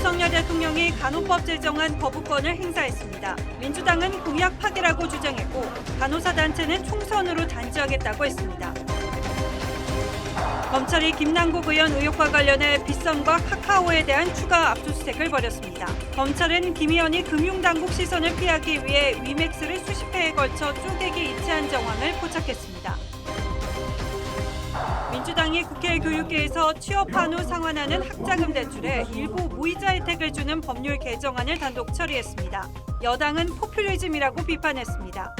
윤석열 대통령이 간호법 제정안 거부권을 행사했습니다. 민주당은 공약 파기라고 주장했고 간호사 단체는 총선으로 단죄하겠다고 했습니다. 검찰이 김남국 의원 의혹과 관련해 빗썸과 카카오에 대한 추가 압수수색을 벌였습니다. 검찰은 김 의원이 금융당국 시선을 피하기 위해 위맥스를 수십 회에 걸쳐 쪼개기 이치한 정황을 포착했습니다. 민주당이 국회 교육계에서 취업한 후 상환하는 학자금 대출에 일부 무이자 혜택을 주는 법률 개정안을 단독 처리했습니다. 여당은 포퓰리즘이라고 비판했습니다.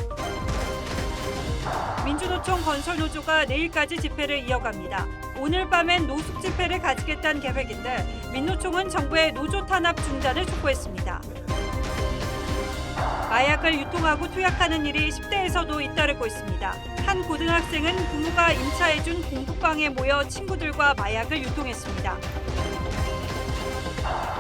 민주노총 건설노조가 내일까지 집회를 이어갑니다. 오늘 밤엔 노숙 집회를 가지겠다는 계획인데 민노총은 정부의 노조 탄압 중단을 촉구했습니다. 마약을 유통하고 투약하는 일이 10대에서도 잇따르고 있습니다. 한 고등학생은 부모가 임차해준 공부방에 모여 친구들과 마약을 유통했습니다.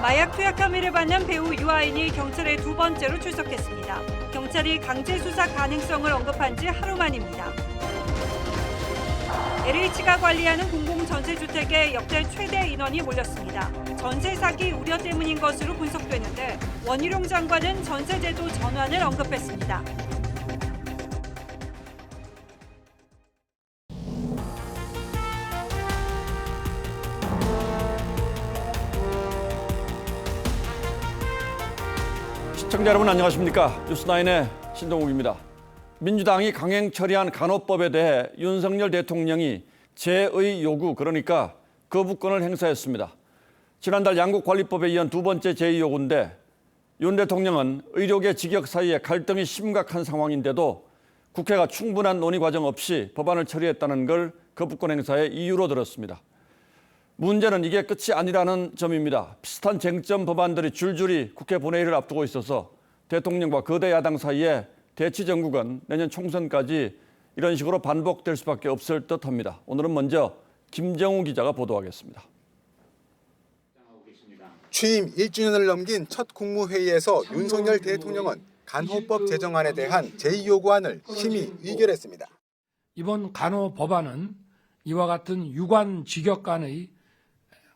마약 투약 혐의를 받는 배우 유아인이 경찰에 두 번째로 출석했습니다. 경찰이 강제 수사 가능성을 언급한 지 하루 만입니다. LH가 관리하는 공공전세주택에 역대 최대 인원이 몰렸습니다. 전세 사기 우려 때문인 것으로 분석되는데 원희룡 장관은 전세제도 전환을 언급했습니다. 시청자 여러분 안녕하십니까? 뉴스9의 신동욱입니다. 민주당이 강행 처리한 간호법에 대해 윤석열 대통령이 제의 요구, 그러니까 거부권을 행사했습니다. 지난달 양곡관리법에 이은 두 번째 제의 요구인데 윤 대통령은 의료계 직역 사이에 갈등이 심각한 상황인데도 국회가 충분한 논의 과정 없이 법안을 처리했다는 걸 거부권 행사의 이유로 들었습니다. 문제는 이게 끝이 아니라는 점입니다. 비슷한 쟁점 법안들이 줄줄이 국회 본회의를 앞두고 있어서 대통령과 거대 야당 사이에 대치 정국은 내년 총선까지 이런 식으로 반복될 수밖에 없을 듯합니다. 오늘은 먼저 김정우 기자가 보도하겠습니다. 취임 1주년을 넘긴 첫 국무회의에서 윤석열 대통령은 간호법 제정안에 대한 제2요구안을 심의 의결했습니다. 이번 간호 법안은 이와 같은 유관 직역 간의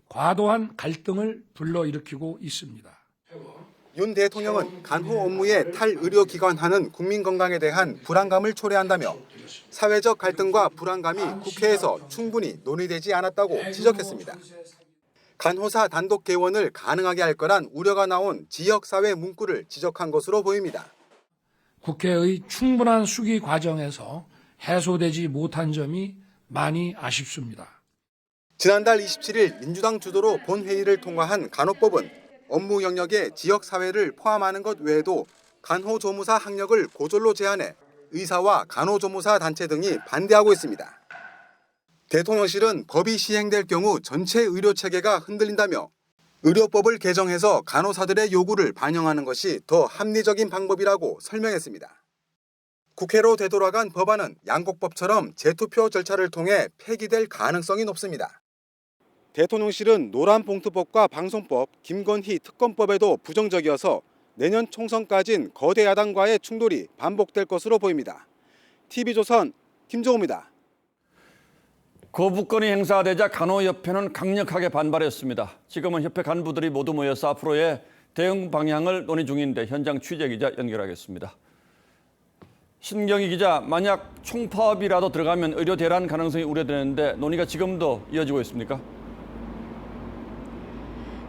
과도한 갈등을 불러일으키고 있습니다. 윤 대통령은 간호 업무에 탈의료기관하는 국민 건강에 대한 불안감을 초래한다며 사회적 갈등과 불안감이 국회에서 충분히 논의되지 않았다고 지적했습니다. 간호사 단독 개원을 가능하게 할 거란 우려가 나온 지역사회 문구를 지적한 것으로 보입니다. 국회의 충분한 수기 과정에서 해소되지 못한 점이 많이 아쉽습니다. 지난달 27일 민주당 주도로 본회의를 통과한 간호법은 업무 영역에 지역사회를 포함하는 것 외에도 간호조무사 학력을 고졸로 제한해 의사와 간호조무사 단체 등이 반대하고 있습니다. 대통령실은 법이 시행될 경우 전체 의료체계가 흔들린다며 의료법을 개정해서 간호사들의 요구를 반영하는 것이 더 합리적인 방법이라고 설명했습니다. 국회로 되돌아간 법안은 양곡법처럼 재투표 절차를 통해 폐기될 가능성이 높습니다. 대통령실은 노란봉투법과 방송법, 김건희 특검법에도 부정적이어서 내년 총선까진 거대 야당과의 충돌이 반복될 것으로 보입니다. TV조선 김정우입니다. 거부권이 행사되자 간호협회는 강력하게 반발했습니다. 지금은 협회 간부들이 모두 모여서 앞으로의 대응 방향을 논의 중인데 현장 취재기자 연결하겠습니다. 신경희 기자, 만약 총파업이라도 들어가면 의료 대란 가능성이 우려되는데 논의가 지금도 이어지고 있습니까?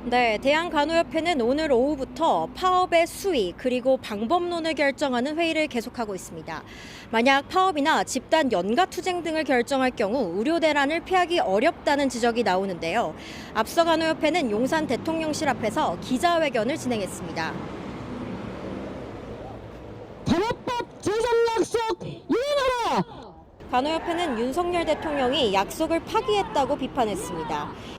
네, 대한간호협회는 오늘 오후부터 파업의 수위 그리고 방법론을 결정하는 회의를 계속하고 있습니다. 만약 파업이나 집단 연가투쟁 등을 결정할 경우 의료 대란을 피하기 어렵다는 지적이 나오는데요. 앞서 간호협회는 용산 대통령실 앞에서 기자회견을 진행했습니다. 간호법 제정 약속 이행하라! 간호협회는 윤석열 대통령이 약속을 파기했다고 비판했습니다.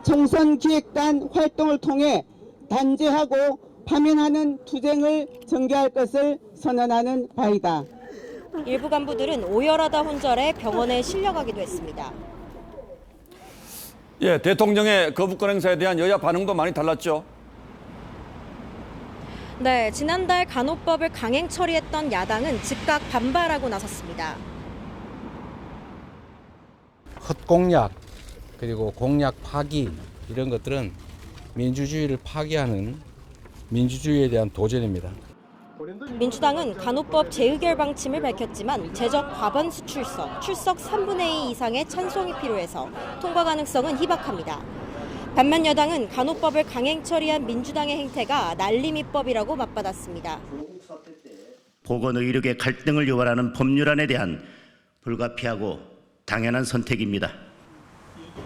총선 기획단 활동을 통해 단죄하고 파면하는 투쟁을 전개할 것을 선언하는 바이다. 일부 간부들은 오열하다 혼절해 병원에 실려가기도 했습니다. 예, 대통령의 거부권 행사에 대한 여야 반응도 많이 달랐죠. 네, 지난달 간호법을 강행 처리했던 야당은 즉각 반발하고 나섰습니다. 헛공약 그리고 공약 파기 이런 것들은 민주주의를 파괴하는 민주주의에 대한 도전입니다. 민주당은 간호법 재의결 방침을 밝혔지만 재적 과반수 출석 3분의 2 이상의 찬성이 필요해서 통과 가능성은 희박합니다. 반면 여당은 간호법을 강행 처리한 민주당의 행태가 난리미법이라고 맞받았습니다. 보건의료계 갈등을 유발하는 법률안에 대한 불가피하고 당연한 선택입니다.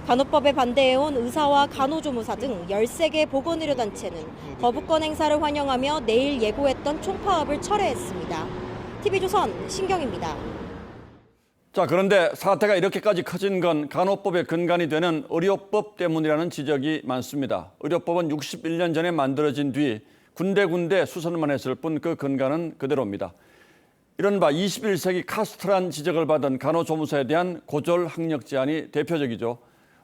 간호법에 반대해온 의사와 간호조무사 등 13개 보건의료단체는 거부권 행사를 환영하며 내일 예고했던 총파업을 철회했습니다. TV조선 신경입니다. 자, 그런데 사태가 이렇게까지 커진 건 간호법의 근간이 되는 의료법 때문이라는 지적이 많습니다. 의료법은 61년 전에 만들어진 뒤 군데군데 수선만 했을 뿐 그 근간은 그대로입니다. 이른바 21세기 카스트란 지적을 받은 간호조무사에 대한 고졸 학력 제한이 대표적이죠.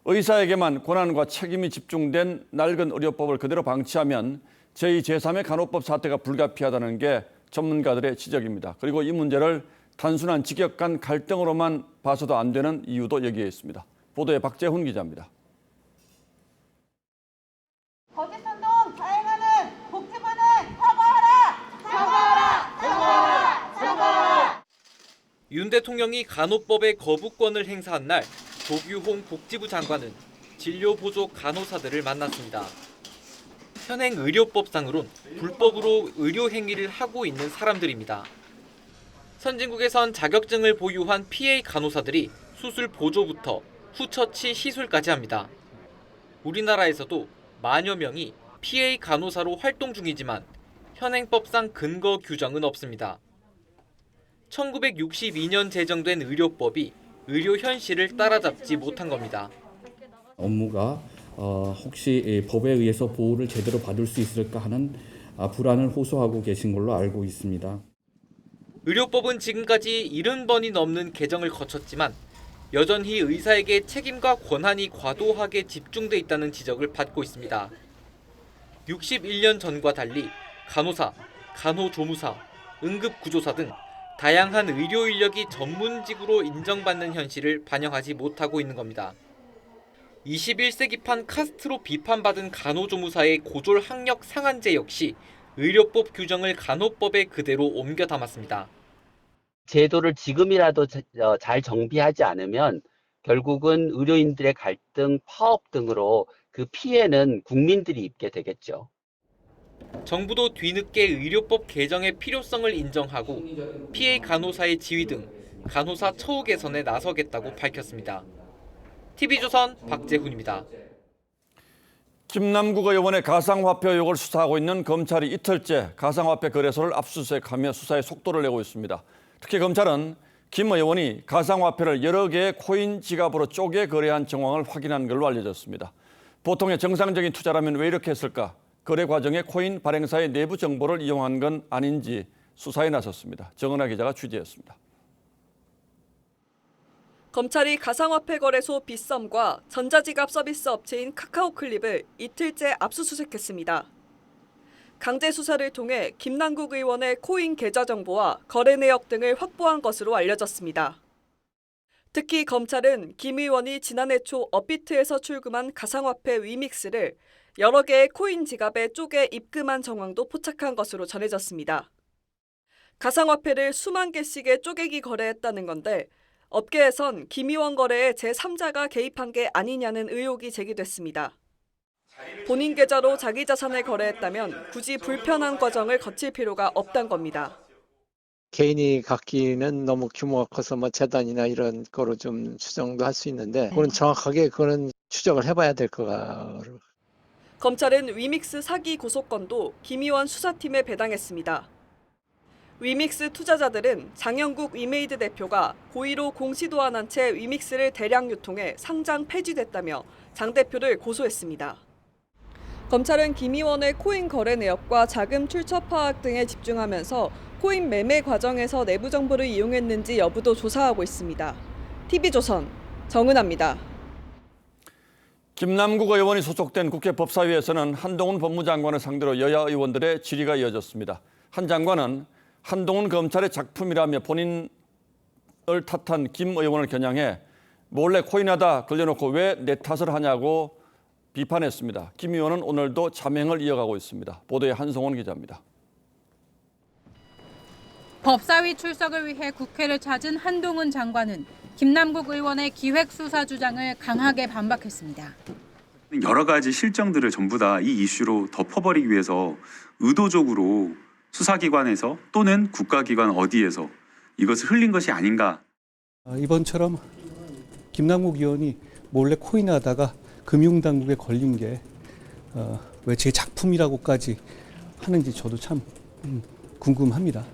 의사에게만 권한과 책임이 집중된 낡은 의료법을 그대로 방치하면 제2, 제3의 간호법 사태가 불가피하다는 게 전문가들의 지적입니다. 그리고 이 문제를 단순한 직역 간 갈등으로만 봐서도 안 되는 이유도 여기에 있습니다. 보도에 박재훈 기자입니다. 거짓선동 자행하는 복지부는 사과하라! 윤 대통령이 간호법의 거부권을 행사한 날 조규홍 복지부 장관은 진료 보조 간호사들을 만났습니다. 현행 의료법상으론 불법으로 의료 행위를 하고 있는 사람들입니다. 선진국에선 자격증을 보유한 PA 간호사들이 수술 보조부터 후처치 시술까지 합니다. 우리나라에서도 만여 명이 PA 간호사로 활동 중이지만 현행법상 근거 규정은 없습니다. 1962년 제정된 의료법이 의료 현실을 따라잡지 못한 겁니다. 업무가 혹시 법에 의해서 보호를 제대로 받을 수 있을까 하는 불안을 호소하고 계신 걸로 알고 있습니다. 의료법은 지금까지 70번이 넘는 개정을 거쳤지만 여전히 의사에게 책임과 권한이 과도하게 집중돼 있다는 지적을 받고 있습니다. 61년 전과 달리 간호사, 간호조무사, 응급구조사 등 다양한 의료 인력이 전문직으로 인정받는 현실을 반영하지 못하고 있는 겁니다. 21세기판 카스트로 비판받은 간호조무사의 고졸 학력 상한제 역시 의료법 규정을 간호법에 그대로 옮겨 담았습니다. 제도를 지금이라도 잘 정비하지 않으면 결국은 의료인들의 갈등, 파업 등으로 그 피해는 국민들이 입게 되겠죠. 정부도 뒤늦게 의료법 개정의 필요성을 인정하고 PA 간호사의 지위 등 간호사 처우 개선에 나서겠다고 밝혔습니다. TV조선 박재훈입니다. 김남국 의원의 가상화폐 의혹을 수사하고 있는 검찰이 이틀째 가상화폐 거래소를 압수수색하며 수사에 속도를 내고 있습니다. 특히 검찰은 김 의원이 가상화폐를 여러 개의 코인 지갑으로 쪼개 거래한 정황을 확인한 걸로 알려졌습니다. 보통의 정상적인 투자라면 왜 이렇게 했을까? 거래 과정에 코인 발행사의 내부 정보를 이용한 건 아닌지 수사에 나섰습니다. 정은하 기자가 취재했습니다. 검찰이 가상화폐 거래소 빗썸과 전자지갑 서비스 업체인 카카오클립을 이틀째 압수수색했습니다. 강제 수사를 통해 김남국 의원의 코인 계좌 정보와 거래 내역 등을 확보한 것으로 알려졌습니다. 특히 검찰은 김 의원이 지난해 초 업비트에서 출금한 가상화폐 위믹스를 여러 개의 코인 지갑에 쪼개 입금한 정황도 포착한 것으로 전해졌습니다. 가상화폐를 수만 개씩의 쪼개기 거래했다는 건데 업계에선 김 의원 거래에 제3자가 개입한 게 아니냐는 의혹이 제기됐습니다. 본인 계좌로 자기 자산을 거래했다면 굳이 불편한 과정을 거칠 필요가 없단 겁니다. 개인이 갖기는 너무 규모가 커서 뭐 재단이나 이런 거로 좀 추정도 할 수 있는데 그건 정확하게 그거는 추적을 해봐야 될 거가. 검찰은 위믹스 사기 고소건도 김 의원 수사팀에 배당했습니다. 위믹스 투자자들은 장영국 위메이드 대표가 고의로 공시도 안 한 채 위믹스를 대량 유통해 상장 폐지됐다며 장 대표를 고소했습니다. 검찰은 김 의원의 코인 거래 내역과 자금 출처 파악 등에 집중하면서 코인 매매 과정에서 내부 정보를 이용했는지 여부도 조사하고 있습니다. TV조선 정은하입니다. 김남국 의원이 소속된 국회 법사위에서는 한동훈 법무장관을 상대로 여야 의원들의 질의가 이어졌습니다. 한 장관은 한동훈 검찰의 작품이라며 본인을 탓한 김 의원을 겨냥해 몰래 코인하다 걸려놓고 왜 내 탓을 하냐고 비판했습니다. 김 의원은 오늘도 자맹을 이어가고 있습니다. 보도에 한송원 기자입니다. 법사위 출석을 위해 국회를 찾은 한동훈 장관은 김남국 의원의 기획수사 주장을 강하게 반박했습니다. 여러 가지 실정들을 전부 다 이 이슈로 덮어버리기 위해서 의도적으로 수사기관에서 또는 국가기관 어디에서 이것을 흘린 것이 아닌가. 이번처럼 김남국 의원이 몰래 코인하다가 금융당국에 걸린 게 왜 제 작품이라고까지 하는지 저도 참 궁금합니다.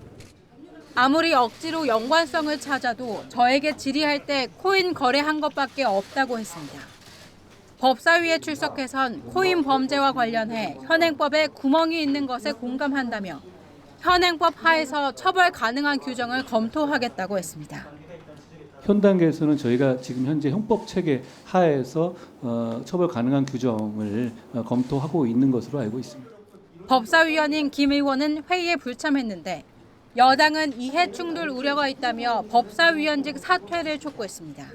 아무리 억지로 연관성을 찾아도 저에게 질의할 때 코인 거래한 것밖에 없다고 했습니다. 법사위에 출석해선 코인 범죄와 관련해 현행법에 구멍이 있는 것에 공감한다며 현행법 하에서 처벌 가능한 규정을 검토하겠다고 했습니다. 현 단계에서는 저희가 지금 현재 형법 체계 하에서 처벌 가능한 규정을 검토하고 있는 것으로 알고 있습니다. 법사위원인 김 의원은 회의에 불참했는데 여당은 이해 충돌 우려가 있다며 법사위원직 사퇴를 촉구했습니다.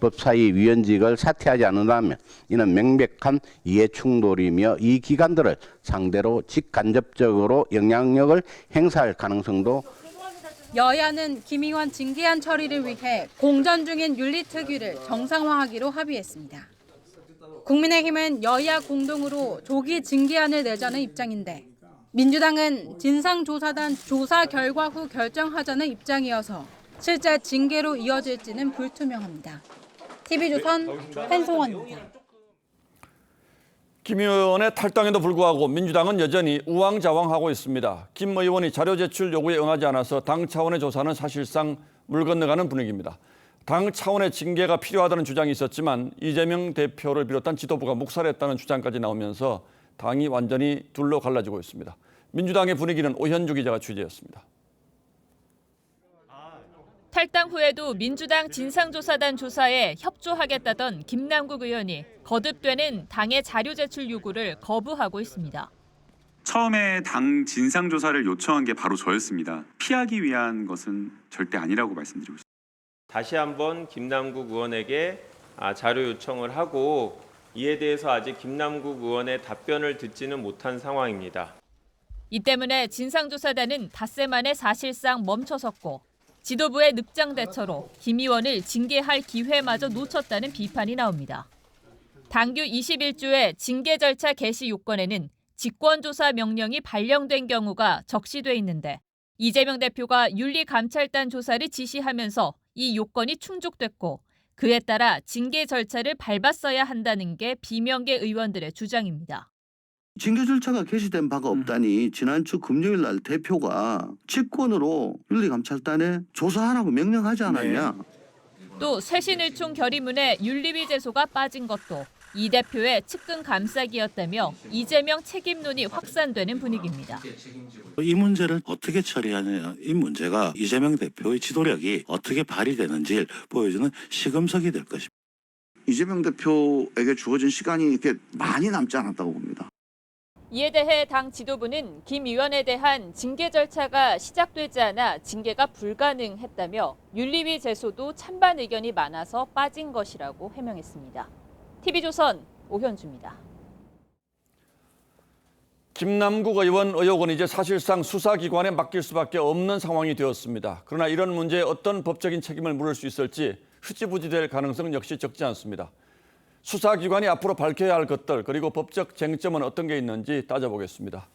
법사위 위원직을 사퇴하지 않는다면 이는 명백한 이해 충돌이며 이 기관들을 상대로 직간접적으로 영향력을 행사할 가능성도. 여야는 김 의원 징계안 처리를 위해 공전 중인 윤리특위를 정상화하기로 합의했습니다. 국민의힘은 여야 공동으로 조기 징계안을 내자는 입장인데 민주당은 진상조사단 조사 결과 후 결정하자는 입장이어서 실제 징계로 이어질지는 불투명합니다. TV조선 한송원입니다. 김 의원의 탈당에도 불구하고 민주당은 여전히 우왕좌왕하고 있습니다. 김 의원이 자료 제출 요구에 응하지 않아서 당 차원의 조사는 사실상 물 건너가는 분위기입니다. 당 차원의 징계가 필요하다는 주장이 있었지만 이재명 대표를 비롯한 지도부가 묵살했다는 주장까지 나오면서 당이 완전히 둘로 갈라지고 있습니다. 민주당의 분위기는 오현주 기자가 취재했습니다. 탈당 후에도 민주당 진상조사단 조사에 협조하겠다던 김남국 의원이 거듭되는 당의 자료 제출 요구를 거부하고 있습니다. 처음에 당 진상조사를 요청한 게 바로 저였습니다. 피하기 위한 것은 절대 아니라고 말씀드리고 싶습니다. 다시 한번 김남국 의원에게 자료 요청을 하고 이에 대해서 아직 김남국 의원의 답변을 듣지는 못한 상황입니다. 이 때문에 진상조사단은 닷새 만에 사실상 멈춰섰고 지도부의 늑장 대처로 김 의원을 징계할 기회마저 놓쳤다는 비판이 나옵니다. 당규 21조의 징계 절차 개시 요건에는 직권조사 명령이 발령된 경우가 적시돼 있는데 이재명 대표가 윤리감찰단 조사를 지시하면서 이 요건이 충족됐고 그에 따라 징계 절차를 밟았어야 한다는 게 비명계 의원들의 주장입니다. 징계 절차가 개시된 바가 없다니 지난주 금요일 날 대표가 직권으로 윤리감찰단에 조사하라고 명령하지 않았냐. 또 쇄신을총 결의문에 윤리위 제소가 빠진 것도 이 대표의 측근 감싸기였다며 이재명 책임론이 확산되는 분위기입니다. 이 문제를 어떻게 처리하느냐, 이 문제가 이재명 대표의 지도력이 어떻게 발휘되는지를 보여주는 시금석이 될 것입니다. 이재명 대표에게 주어진 시간이 이렇게 많이 남지 않았다고 봅니다. 이에 대해 당 지도부는 김 의원에 대한 징계 절차가 시작되지 않아 징계가 불가능했다며 윤리위 제소도 찬반 의견이 많아서 빠진 것이라고 해명했습니다. TV조선 오현주입니다. 김남국 의원 의혹은 이제 사실상 수사기관에 맡길 수밖에 없는 상황이 되었습니다. 그러나 이런 문제에 어떤 법적인 책임을 물을 수 있을지 흐지부지될 가능성은 역시 적지 않습니다. 수사기관이 앞으로 밝혀야 할 것들 그리고 법적 쟁점은 어떤 게 있는지 따져보겠습니다.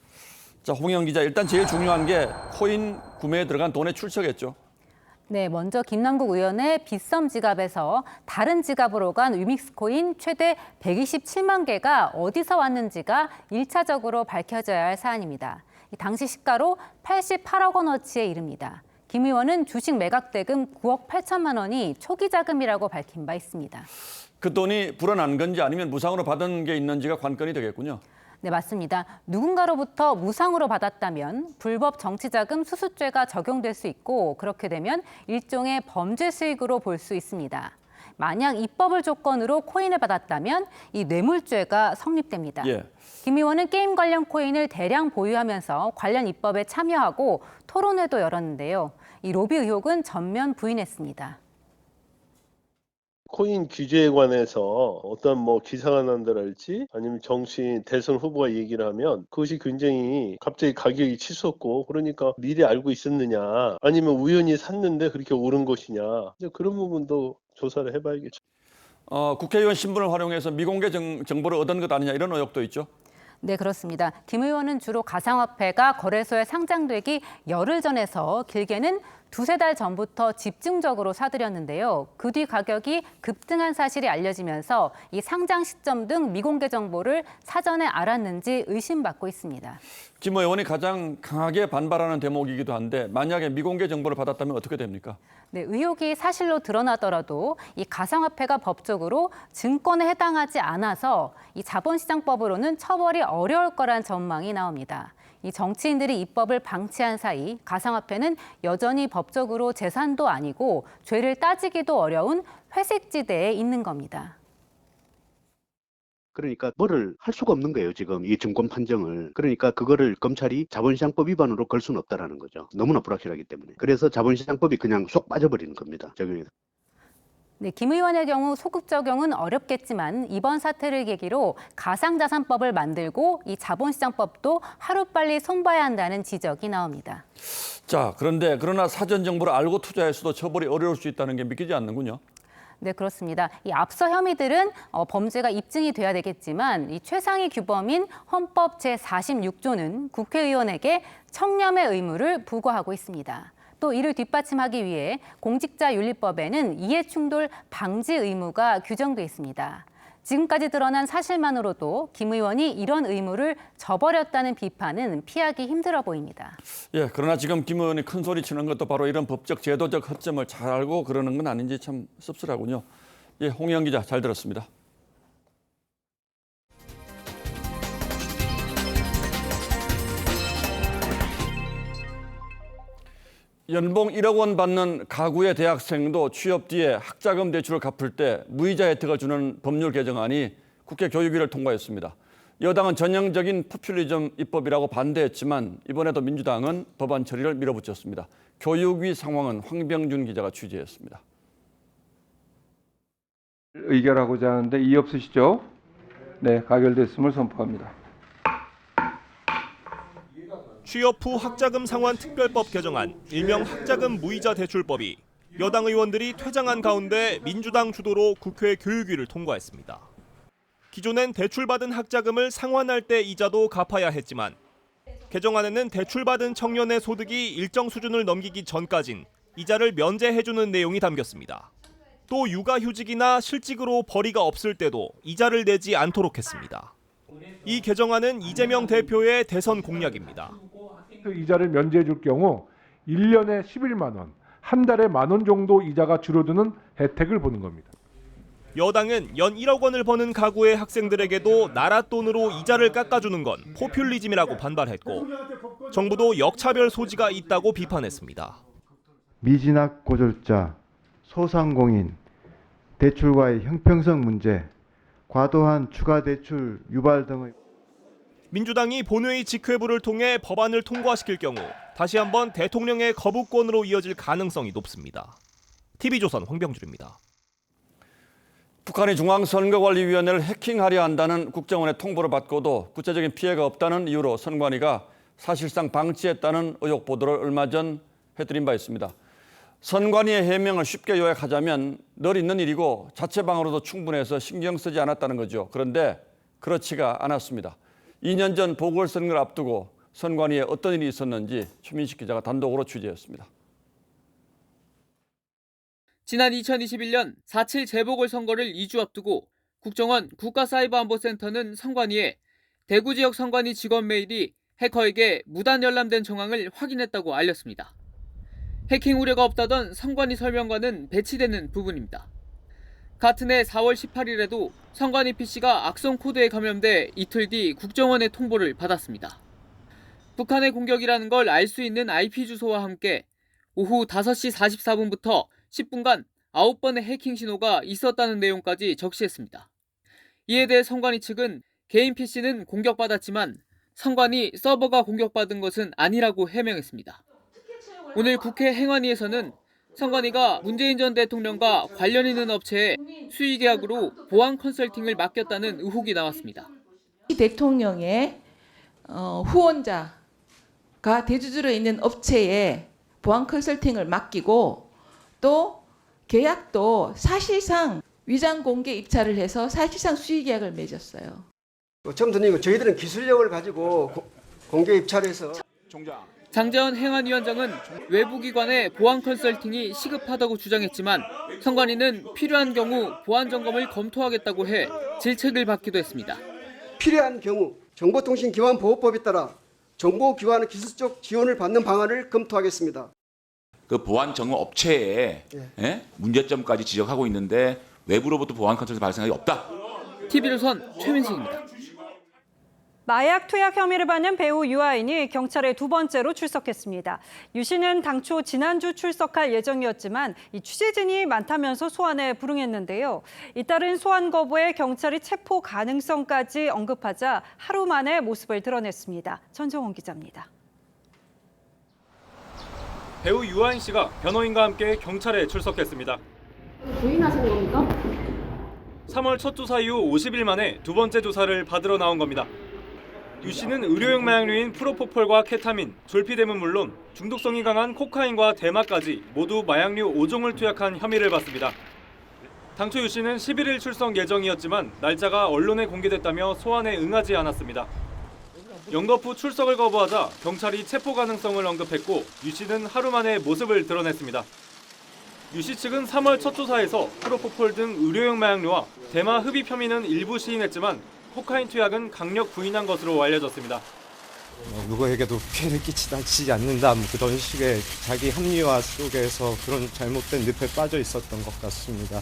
자, 홍영 기자, 일단 제일 중요한 게 코인 구매에 들어간 돈의 출처겠죠. 네, 먼저 김남국 의원의 빗썸 지갑에서 다른 지갑으로 간 위믹스 코인 최대 127만 개가 어디서 왔는지가 1차적으로 밝혀져야 할 사안입니다. 당시 시가로 88억 원어치에 이릅니다. 김 의원은 주식 매각 대금 9억 8천만 원이 초기 자금이라고 밝힌 바 있습니다. 그 돈이 불어난 건지 아니면 무상으로 받은 게 있는지가 관건이 되겠군요. 네, 맞습니다. 누군가로부터 무상으로 받았다면 불법 정치자금 수수죄가 적용될 수 있고 그렇게 되면 일종의 범죄 수익으로 볼 수 있습니다. 만약 입법을 조건으로 코인을 받았다면 이 뇌물죄가 성립됩니다. 예. 김 의원은 게임 관련 코인을 대량 보유하면서 관련 입법에 참여하고 토론회도 열었는데요. 이 로비 의혹은 전면 부인했습니다. 코인 규제에 관해서 어떤 뭐 기사가 난다랄지 아니면 정치 대선 후보가 얘기를 하면 그것이 굉장히 갑자기 가격이 치솟고 그러니까 미리 알고 있었느냐 아니면 우연히 샀는데 그렇게 오른 것이냐 이제 그런 부분도 조사를 해봐야겠죠. 국회의원 신분을 활용해서 미공개 정보를 얻은 것 아니냐 이런 의혹도 있죠. 네, 그렇습니다. 김 의원은 주로 가상화폐가 거래소에 상장되기 열흘 전에서 길게는 두세 달 전부터 집중적으로 사들였는데요. 그 뒤 가격이 급등한 사실이 알려지면서 이 상장 시점 등 미공개 정보를 사전에 알았는지 의심받고 있습니다. 김 의원이 가장 강하게 반발하는 대목이기도 한데 만약에 미공개 정보를 받았다면 어떻게 됩니까? 네, 의혹이 사실로 드러나더라도 이 가상화폐가 법적으로 증권에 해당하지 않아서 이 자본시장법으로는 처벌이 어려울 거란 전망이 나옵니다. 이 정치인들이 입법을 방치한 사이 가상화폐는 여전히 법적으로 재산도 아니고 죄를 따지기도 어려운 회색지대에 있는 겁니다. 그러니까 뭐를 할 수가 없는 거예요, 지금 이 증권 판정을. 그러니까 그거를 검찰이 자본시장법 위반으로 걸 수는 없다라는 거죠. 너무나 불확실하기 때문에. 그래서 자본시장법이 그냥 쏙 빠져버리는 겁니다, 적용해서. 네, 김 의원의 경우 소급 적용은 어렵겠지만 이번 사태를 계기로 가상자산법을 만들고 이 자본시장법도 하루빨리 손봐야 한다는 지적이 나옵니다. 자, 그러나 사전 정보를 알고 투자했어도 처벌이 어려울 수 있다는 게 믿기지 않는군요. 네, 그렇습니다. 이 앞서 혐의들은 범죄가 입증이 돼야 되겠지만 이 최상위 규범인 헌법 제46조는 국회의원에게 청렴의 의무를 부과하고 있습니다. 또 이를 뒷받침하기 위해 공직자윤리법에는 이해충돌 방지 의무가 규정돼 있습니다. 지금까지 드러난 사실만으로도 김 의원이 이런 의무를 저버렸다는 비판은 피하기 힘들어 보입니다. 예, 그러나 지금 김 의원이 큰 소리 치는 것도 바로 이런 법적 제도적 허점을 잘 알고 그러는 건 아닌지 참 씁쓸하군요. 예, 홍영 기자 잘 들었습니다. 연봉 1억 원 받는 가구의 대학생도 취업 뒤에 학자금 대출을 갚을 때 무이자 혜택을 주는 법률 개정안이 국회 교육위를 통과했습니다. 여당은 전형적인 포퓰리즘 입법이라고 반대했지만 이번에도 민주당은 법안 처리를 밀어붙였습니다. 교육위 상황은 황병준 기자가 취재했습니다. 의결하고자 하는데 이의 없으시죠? 네, 가결됐음을 선포합니다. 취업 후 학자금 상환 특별법 개정안, 일명 학자금 무이자 대출법이 여당 의원들이 퇴장한 가운데 민주당 주도로 국회 교육위를 통과했습니다. 기존엔 대출받은 학자금을 상환할 때 이자도 갚아야 했지만 개정안에는 대출받은 청년의 소득이 일정 수준을 넘기기 전까진 이자를 면제해주는 내용이 담겼습니다. 또 육아휴직이나 실직으로 벌이가 없을 때도 이자를 내지 않도록 했습니다. 이 개정안은 이재명 대표의 대선 공약입니다. 이자를 면제해 줄 경우 1년에 11만 원, 한 달에 1만 원 정도 이자가 줄어드는 혜택을 보는 겁니다. 여당은 연 1억 원을 버는 가구의 학생들에게도 나라 돈으로 이자를 깎아주는 건 포퓰리즘이라고 반발했고 정부도 역차별 소지가 있다고 비판했습니다. 미진학 고졸자, 소상공인, 대출과의 형평성 문제, 과도한 추가 대출 유발 등의 민주당이 본회의 직회부를 통해 법안을 통과시킬 경우 다시 한번 대통령의 거부권으로 이어질 가능성이 높습니다. TV조선 황병준입니다. 북한이 중앙선거관리위원회를 해킹하려 한다는 국정원의 통보를 받고도 구체적인 피해가 없다는 이유로 선관위가 사실상 방치했다는 의혹 보도를 얼마 전 해드린 바 있습니다. 선관위의 해명을 쉽게 요약하자면 늘 있는 일이고 자체방어로도 충분해서 신경 쓰지 않았다는 거죠. 그런데 그렇지가 않았습니다. 2년 전 보궐선거를 앞두고 선관위에 어떤 일이 있었는지 최민식 기자가 단독으로 취재했습니다. 지난 2021년 4.7 재보궐선거를 2주 앞두고 국정원 국가사이버안보센터는 선관위에 대구 지역 선관위 직원 메일이 해커에게 무단 열람된 정황을 확인했다고 알렸습니다. 해킹 우려가 없다던 선관위 설명과는 배치되는 부분입니다. 같은 해 4월 18일에도 선관위 PC가 악성 코드에 감염돼 이틀 뒤 국정원의 통보를 받았습니다. 북한의 공격이라는 걸 알 수 있는 IP 주소와 함께 오후 5시 44분부터 10분간 9번의 해킹 신호가 있었다는 내용까지 적시했습니다. 이에 대해 선관위 측은 개인 PC는 공격받았지만 선관위 서버가 공격받은 것은 아니라고 해명했습니다. 오늘 국회 행안위에서는 선관위가 문재인 전 대통령과 관련 있는 업체에 수의계약으로 보안 컨설팅을 맡겼다는 의혹이 나왔습니다. 대통령의 후원자가 대주주로 있는 업체에 보안 컨설팅을 맡기고 또 계약도 사실상 위장 공개 입찰을 해서 사실상 수의계약을 맺었어요. 처음부터 저희들은 기술력을 가지고 공개 입찰해서 장재원 행안위원장은 외부 기관의 보안 컨설팅이 시급하다고 주장했지만 선관위는 필요한 경우 보안 점검을 검토하겠다고 해 질책을 받기도 했습니다. 필요한 경우 정보통신기관보호법에 따라 정보기관의 기술적 지원을 받는 방안을 검토하겠습니다. 그 보안 정보 업체에 문제점까지 지적하고 있는데 외부로부터 보안 컨설팅 발생이 없다. TV조선 최민식입니다. 마약 투약 혐의를 받는 배우 유아인이 경찰에 두 번째로 출석했습니다. 유 씨는 당초 지난주 출석할 예정이었지만 이 취재진이 많다면서 소환에 불응했는데요. 잇따른 소환 거부에 경찰이 체포 가능성까지 언급하자 하루 만에 모습을 드러냈습니다. 전정원 기자입니다. 배우 유아인 씨가 변호인과 함께 경찰에 출석했습니다. 부인하신 겁니까? 3월 첫 조사 이후 50일 만에 두 번째 조사를 받으러 나온 겁니다. 유 씨는 의료용 마약류인 프로포폴과 케타민, 졸피뎀은 물론 중독성이 강한 코카인과 대마까지 모두 마약류 5종을 투약한 혐의를 받습니다. 당초 유 씨는 11일 출석 예정이었지만 날짜가 언론에 공개됐다며 소환에 응하지 않았습니다. 영겁 후 출석을 거부하자 경찰이 체포 가능성을 언급했고 유 씨는 하루 만에 모습을 드러냈습니다. 유 씨 측은 3월 첫 조사에서 프로포폴 등 의료용 마약류와 대마 흡입 혐의는 일부 시인했지만 코카인 투약은 강력 부인한 것으로 알려졌습니다. 누구에게도 피해를 끼치지 않는다 그런 식의 자기 합리화 속에서 그런 잘못된 늪에 빠져 있었던 것 같습니다.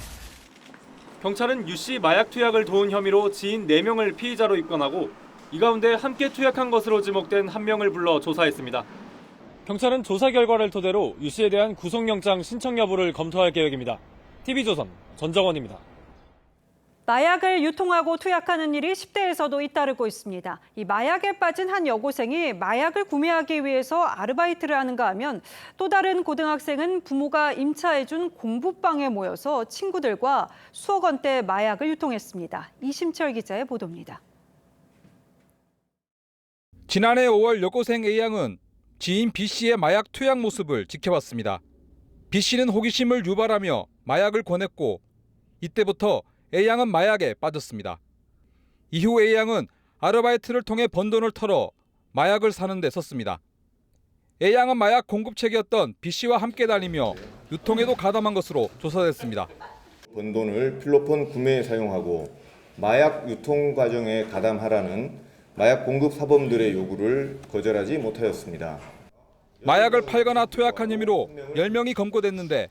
경찰은 유 씨 마약 투약을 도운 혐의로 지인 4명을 피의자로 입건하고 이 가운데 함께 투약한 것으로 지목된 1명을 불러 조사했습니다. 경찰은 조사 결과를 토대로 유 씨에 대한 구속영장 신청 여부를 검토할 계획입니다. TV조선 전정원입니다. 마약을 유통하고 투약하는 일이 10대에서도 잇따르고 있습니다. 이 마약에 빠진 한 여고생이 마약을 구매하기 위해서 아르바이트를 하는가 하면 또 다른 고등학생은 부모가 임차해준 공부방에 모여서 친구들과 수억 원대 마약을 유통했습니다. 이심철 기자의 보도입니다. 지난해 5월 여고생 A양은 지인 B씨의 마약 투약 모습을 지켜봤습니다. B씨는 호기심을 유발하며 마약을 권했고 이때부터 A양은 마약에 빠졌습니다. 이후 A양은 아르바이트를 통해 번 돈을 털어 마약을 사는 데 썼습니다. A양은 마약 공급책이었던 B씨와 함께 다니며 유통에도 가담한 것으로 조사됐습니다. 번 돈을 필로폰 구매에 사용하고 마약 유통 과정에 가담하라는 마약 공급 사범들의 요구를 거절하지 못하였습니다. 마약을 팔거나 투약한 혐의로 10명이 검거됐는데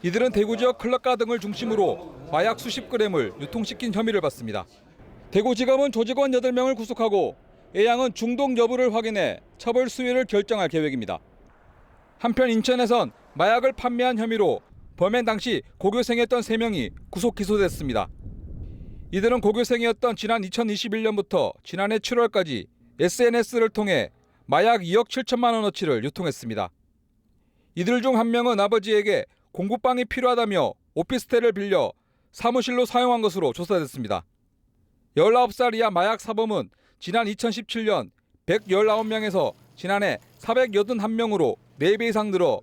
이들은 대구 지역 클럽가 등을 중심으로 마약 수십 그램을 유통시킨 혐의를 받습니다. 대구지검은 조직원 8명을 구속하고 A양은 중독 여부를 확인해 처벌 수위를 결정할 계획입니다. 한편 인천에선 마약을 판매한 혐의로 범행 당시 고교생이었던 3명이 구속 기소됐습니다. 이들은 고교생이었던 지난 2021년부터 지난해 7월까지 SNS를 통해 마약 2억 7천만 원어치를 유통했습니다. 이들 중 1명은 아버지에게 공부방이 필요하다며 오피스텔을 빌려 사무실로 사용한 것으로 조사됐습니다. 19살 이하 마약 사범은 지난 2017년 119명에서 지난해 481명으로 4배 이상 늘어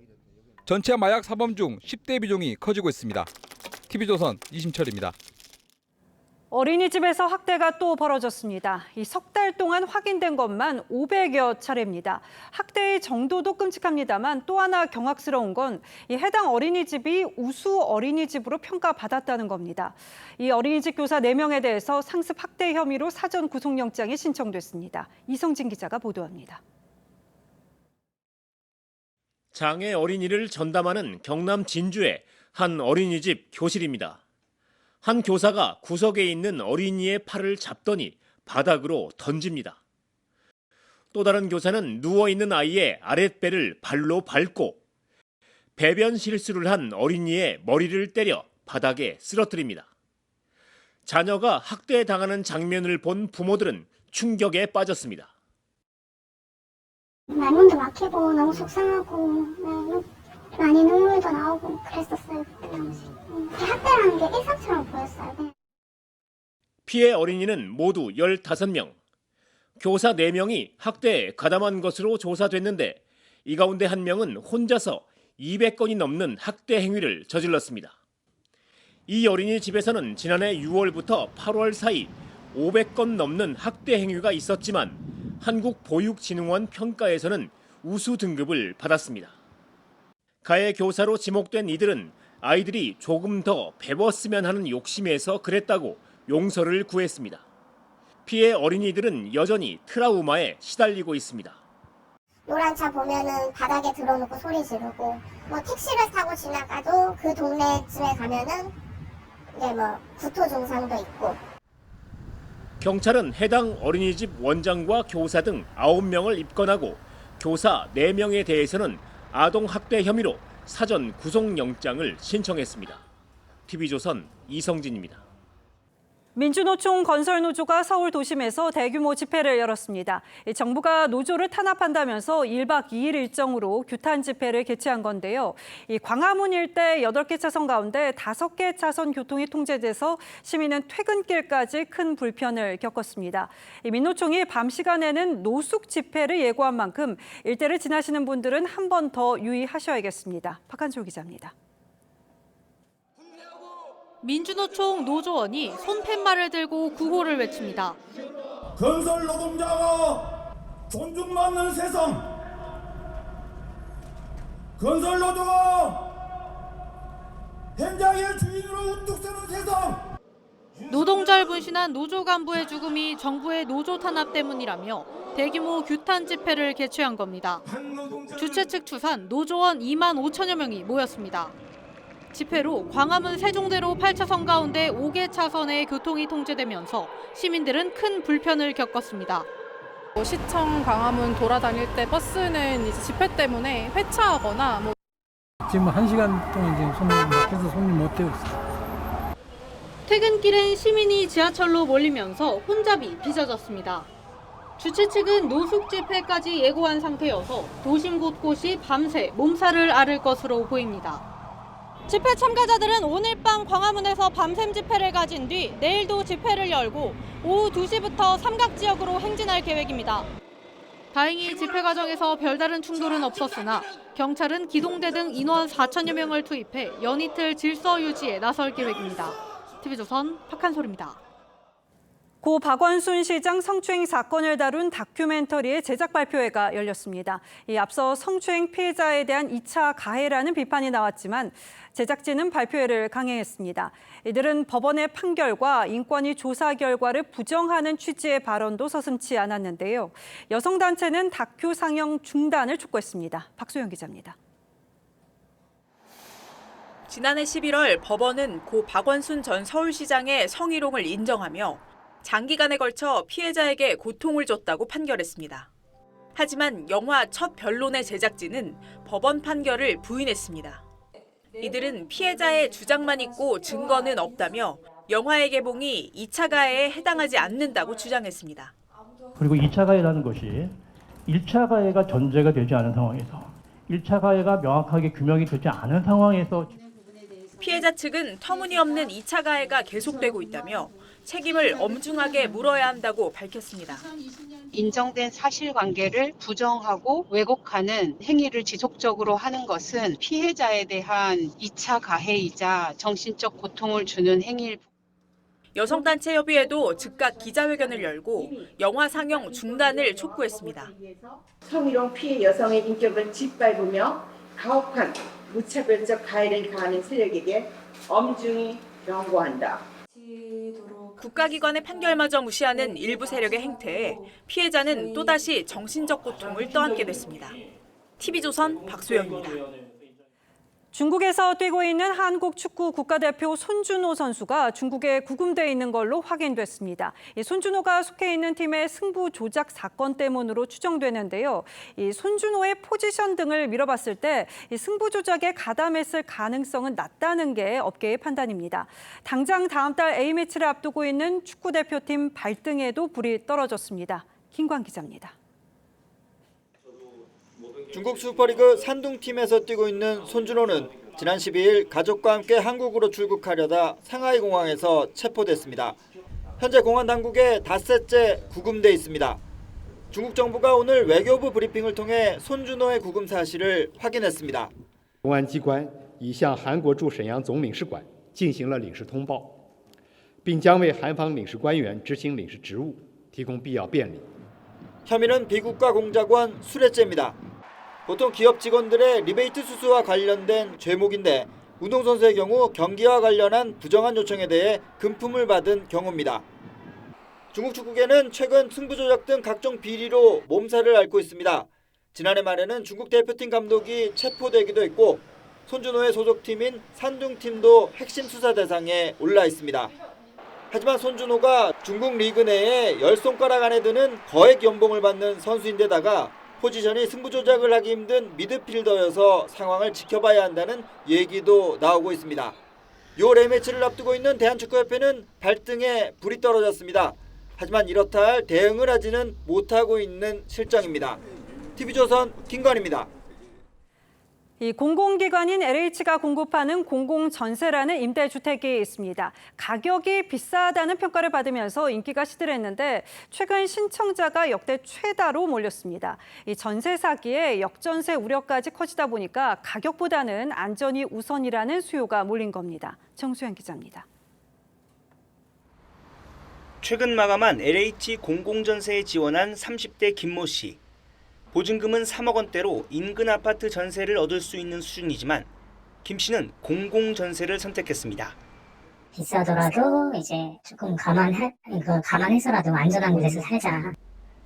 전체 마약 사범 중 10대 비중이 커지고 있습니다. TV조선 이심철입니다. 어린이집에서 학대가 또 벌어졌습니다. 이 석 달 동안 확인된 것만 500여 차례입니다. 학대의 정도도 끔찍합니다만 또 하나 경악스러운 건 이 해당 어린이집이 우수 어린이집으로 평가받았다는 겁니다. 이 어린이집 교사 4명에 대해서 상습 학대 혐의로 사전 구속영장이 신청됐습니다. 이성진 기자가 보도합니다. 장애 어린이를 전담하는 경남 진주의 한 어린이집 교실입니다. 한 교사가 구석에 있는 어린이의 팔을 잡더니 바닥으로 던집니다. 또 다른 교사는 누워있는 아이의 아랫배를 발로 밟고 배변 실수를 한 어린이의 머리를 때려 바닥에 쓰러뜨립니다. 자녀가 학대당하는 장면을 본 부모들은 충격에 빠졌습니다. 말문도 막히고 너무 속상하고 많이 눈물도 나오고 그랬었어요. 그때 당시. 학대라는 게 일상처럼 보였어요. 피해 어린이는 모두 15명. 교사 4명이 학대에 가담한 것으로 조사됐는데 이 가운데 1명은 혼자서 200건이 넘는 학대 행위를 저질렀습니다. 이 어린이 집에서는 지난해 6월부터 8월 사이 500건 넘는 학대 행위가 있었지만 한국보육진흥원 평가에서는 우수 등급을 받았습니다. 가해 교사로 지목된 이들은 아이들이 조금 더 배웠으면 하는 욕심에서 그랬다고 용서를 구했습니다. 피해 어린이들은 여전히 트라우마에 시달리고 있습니다. 노란 차 보면은 바닥에 들어놓고 소리 지르고 뭐 택시를 타고 지나가도 그 동네쯤에 가면은 이제 뭐 구토 증상도 있고. 경찰은 해당 어린이집 원장과 교사 등 9명을 입건하고 교사 4명에 대해서는 아동학대 혐의로 사전 구속영장을 신청했습니다. TV조선 이성진입니다. 민주노총 건설노조가 서울 도심에서 대규모 집회를 열었습니다. 정부가 노조를 탄압한다면서 1박 2일 일정으로 규탄 집회를 개최한 건데요. 광화문 일대 8개 차선 가운데 5개 차선 교통이 통제돼서 시민은 퇴근길까지 큰 불편을 겪었습니다. 민노총이 밤 시간에는 노숙 집회를 예고한 만큼 일대를 지나시는 분들은 한 번 더 유의하셔야겠습니다. 박한솔 기자입니다. 민주노총 노조원이 손팻말을 들고 구호를 외칩니다. 건설 노동자가 존중받는 세상, 건설 노조가 현장의 주인으로 우뚝 서는 세상. 노동자를 분신한 노조 간부의 죽음이 정부의 노조 탄압 때문이라며 대규모 규탄 집회를 개최한 겁니다. 주최 측 추산 노조원 2만 5천여 명이 모였습니다. 집회로 광화문 세종대로 8차선 가운데 5개 차선의 교통이 통제되면서 시민들은 큰 불편을 겪었습니다. 시청 광화문 돌아다닐 때 버스는 이제 집회 때문에 회차하거나 지금 1시간 동안 지금 손님 막혀서 손님 못 태웠어요. 퇴근길엔 시민이 지하철로 몰리면서 혼잡이 빚어졌습니다. 주최 측은 노숙 집회까지 예고한 상태여서 도심 곳곳이 밤새 몸살을 앓을 것으로 보입니다. 집회 참가자들은 오늘 밤 광화문에서 밤샘 집회를 가진 뒤 내일도 집회를 열고 오후 2시부터 삼각지역으로 행진할 계획입니다. 다행히 집회 과정에서 별다른 충돌은 없었으나 경찰은 기동대 등 인원 4천여 명을 투입해 연이틀 질서 유지에 나설 계획입니다. TV조선 박한솔입니다. 고 박원순 시장 성추행 사건을 다룬 다큐멘터리의 제작 발표회가 열렸습니다. 앞서 성추행 피해자에 대한 2차 가해라는 비판이 나왔지만 제작진은 발표회를 강행했습니다. 이들은 법원의 판결과 인권위 조사 결과를 부정하는 취지의 발언도 서슴지 않았는데요. 여성단체는 다큐 상영 중단을 촉구했습니다. 박소영 기자입니다. 지난해 11월 법원은 고 박원순 전 서울시장의 성희롱을 인정하며 장기간에 걸쳐 피해자에게 고통을 줬다고 판결했습니다. 하지만 영화 첫 변론의 제작진은 법원 판결을 부인했습니다. 이들은 피해자의 주장만 있고 증거는 없다며 영화의 개봉이 2차 가해에 해당하지 않는다고 주장했습니다. 그리고 2차 가해라는 것이 1차 가해가 전제가 되지 않은 상황에서 1차 가해가 명확하게 규명이 되지 않은 상황에서 피해자 측은 터무니없는 2차 가해가 계속되고 있다며 책임을 엄중하게 물어야 한다고 밝혔습니다. 인정된 사실관계를 부정하고 왜곡하는 행위를 지속적으로 하는 것은 피해자에 대한 2차 가해이자 정신적 고통을 주는 행위일 뿐. 여성단체협의회도 즉각 기자회견을 열고 영화 상영 중단을 촉구했습니다. 성희롱 피해 여성의 인격을 짓밟으며 가혹한 무차별적 가해를 가하는 세력에게 엄중히 경고한다. 국가기관의 판결마저 무시하는 일부 세력의 행태에 피해자는 또다시 정신적 고통을 떠안게 됐습니다. TV조선 박소영입니다. 중국에서 뛰고 있는 한국 축구 국가대표 손준호 선수가 중국에 구금돼 있는 걸로 확인됐습니다. 손준호가 속해 있는 팀의 승부 조작 사건 때문으로 추정되는데요. 손준호의 포지션 등을 미뤄봤을 때 승부 조작에 가담했을 가능성은 낮다는 게 업계의 판단입니다. 당장 다음 달 A매치를 앞두고 있는 축구 대표팀 발등에도 불이 떨어졌습니다. 김광 기자입니다. 중국 슈퍼리그 산둥팀에서 뛰고 있는 손준호는 지난 12일 가족과 함께 한국으로 출국하려다 상하이 공항에서 체포됐습니다. 현재 공안 당국에 닷새째 구금돼 있습니다. 중국 정부가 오늘 외교부 브리핑을 통해 손준호의 구금 사실을 확인했습니다. 公安机关已向韩国驻沈阳总领事馆进行了领事通报，并将为韩方领事官员执行领事职务提供必要便利。 혐의는 비국가 공작원 수뢰죄입니다. 보통 기업 직원들의 리베이트 수수와 관련된 죄목인데 운동선수의 경우 경기와 관련한 부정한 요청에 대해 금품을 받은 경우입니다. 중국 축구계는 최근 승부 조작 등 각종 비리로 몸살을 앓고 있습니다. 지난해 말에는 중국 대표팀 감독이 체포되기도 했고 손준호의 소속팀인 산둥팀도 핵심 수사 대상에 올라 있습니다. 하지만 손준호가 중국 리그 내에 10손가락 안에 드는 거액 연봉을 받는 선수인데다가 포지션이 승부 조작을 하기 힘든 미드필더여서 상황을 지켜봐야 한다는 얘기도 나오고 있습니다. 6월 A매치를 앞두고 있는 대한축구협회는 발등에 불이 떨어졌습니다. 하지만 이렇다 할 대응을 하지는 못하고 있는 실정입니다. TV조선 김관입니다. 이 공공기관인 LH가 공급하는 공공전세라는 임대주택이 있습니다. 가격이 비싸다는 평가를 받으면서 인기가 시들했는데 최근 신청자가 역대 최다로 몰렸습니다. 이 전세 사기에 역전세 우려까지 커지다 보니까 가격보다는 안전이 우선이라는 수요가 몰린 겁니다. 정수현 기자입니다. 최근 마감한 LH 공공전세에 지원한 30대 김모 씨. 보증금은 3억 원대로 인근 아파트 전세를 얻을 수 있는 수준이지만 김 씨는 공공전세를 선택했습니다. 비싸더라도 이제 조금 감안해서라도 안전한 곳에서 살자.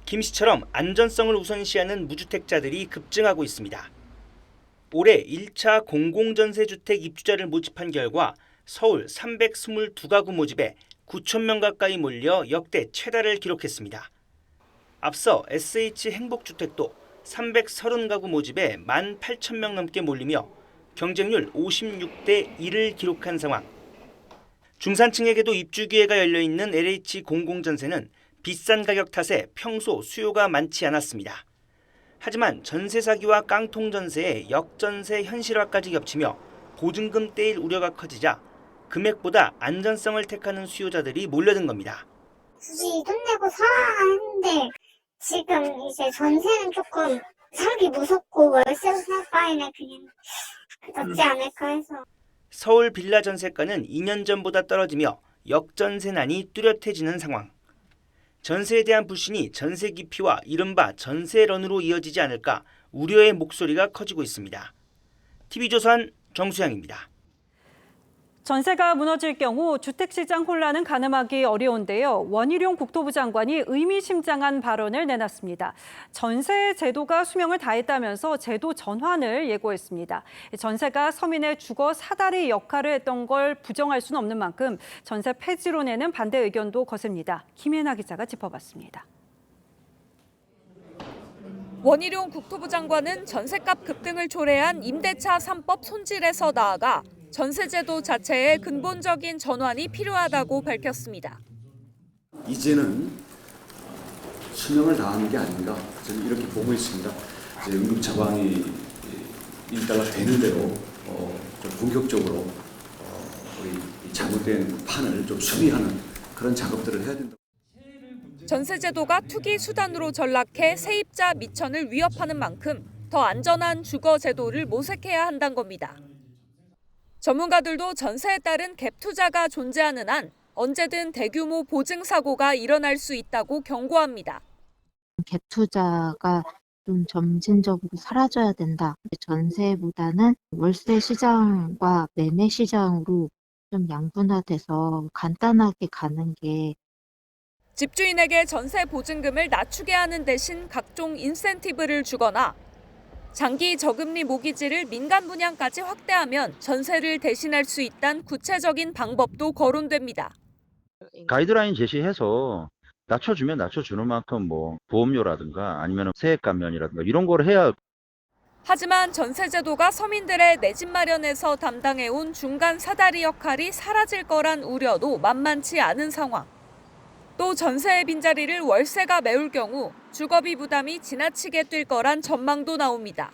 김 씨처럼 안전성을 우선시하는 무주택자들이 급증하고 있습니다. 올해 1차 공공전세주택 입주자를 모집한 결과 서울 322가구 모집에 9,000명 가까이 몰려 역대 최다를 기록했습니다. 앞서 SH 행복주택도 330가구 모집에 18,000명 넘게 몰리며 경쟁률 56대 1을 기록한 상황. 중산층에게도 입주 기회가 열려있는 LH 공공전세는 비싼 가격 탓에 평소 수요가 많지 않았습니다. 하지만 전세 사기와 깡통 전세의 역전세 현실화까지 겹치며 보증금 떼일 우려가 커지자 금액보다 안전성을 택하는 수요자들이 몰려든 겁니다. 굳이 돈 내고 살아야 하는데 지금 이제 전세는 조금 살기 무섭고 월세로 살 바에는 그냥 낫지 않을까 해서. 서울 빌라 전세가는 2년 전보다 떨어지며 역전세난이 뚜렷해지는 상황. 전세에 대한 불신이 전세 기피와 이른바 전세런으로 이어지지 않을까 우려의 목소리가 커지고 있습니다. TV조선 정수양입니다. 전세가 무너질 경우 주택시장 혼란은 가늠하기 어려운데요. 원희룡 국토부 장관이 의미심장한 발언을 내놨습니다. 전세 제도가 수명을 다했다면서 제도 전환을 예고했습니다. 전세가 서민의 주거 사다리 역할을 했던 걸 부정할 수는 없는 만큼 전세 폐지론에는 반대 의견도 거셉니다. 김혜나 기자가 짚어봤습니다. 원희룡 국토부 장관은 전세값 급등을 초래한 임대차 3법 손질에서 나아가 전세제도 자체의 근본적인 전환이 필요하다고 밝혔습니다. 이제는 수명을 다하는 게 아닌가 저는 이렇게 보고 있습니다. 이제 응급 처방이 일단은 되는 대로 좀 본격적으로 우리 잘못된 판을 좀 수리하는 그런 작업들을 해야 된다. 전세제도가 투기 수단으로 전락해 세입자 미천을 위협하는 만큼 더 안전한 주거 제도를 모색해야 한다는 겁니다. 전문가들도 전세에 따른 갭 투자가 존재하는 한 언제든 대규모 보증 사고가 일어날 수 있다고 경고합니다. 갭 투자가 좀 점진적으로 사라져야 된다. 전세보다는 월세 시장과 매매 시장으로 좀 양분화돼서 간단하게 가는 게 집주인에게 전세 보증금을 낮추게 하는 대신 각종 인센티브를 주거나 장기 저금리 모기지를 민간 분양까지 확대하면 전세를 대신할 수 있다는 구체적인 방법도 거론됩니다. 가이드라인 제시해서 낮춰주면 낮춰주는 만큼 뭐 보험료라든가 아니면 세액 감면이라든가 이런 걸 해야. 하지만 전세제도가 서민들의 내 집 마련에서 담당해온 중간 사다리 역할이 사라질 거란 우려도 만만치 않은 상황. 또 전세의 빈자리를 월세가 메울 경우 주거비 부담이 지나치게 뛸 거란 전망도 나옵니다.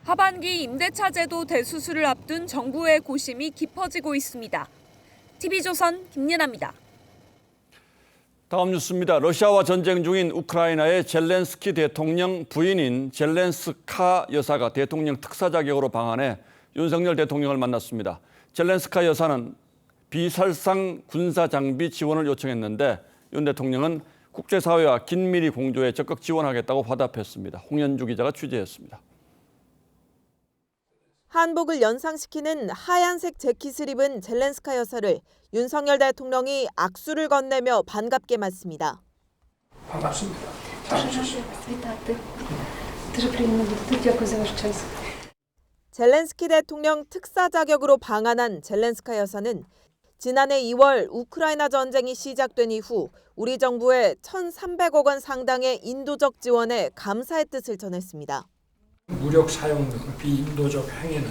하반기 임대차 제도 대수술을 앞둔 정부의 고심이 깊어지고 있습니다. TV조선 김예나입니다. 다음 뉴스입니다. 러시아와 전쟁 중인 우크라이나의 젤렌스키 대통령 부인인 젤렌스카 여사가 대통령 특사 자격으로 방한해 윤석열 대통령을 만났습니다. 젤렌스카 여사는 비살상 군사 장비 지원을 요청했는데 윤 대통령은 국제사회와 긴밀히 공조해 적극 지원하겠다고 화답했습니다. 홍현주 기자가 취재했습니다. 한복을 연상시키는 하얀색 재킷을 입은 젤렌스카 여사를 윤석열 대통령이 악수를 건네며 반갑게 맞습니다. 반갑습니다. 젤렌스키 대통령 특사 자격으로 방한한 젤렌스카 여사는 지난해 2월 우크라이나 전쟁이 시작된 이후 우리 정부에 1,300억 원 상당의 인도적 지원에 감사의 뜻을 전했습니다. 무력 사용 등 비인도적 행위는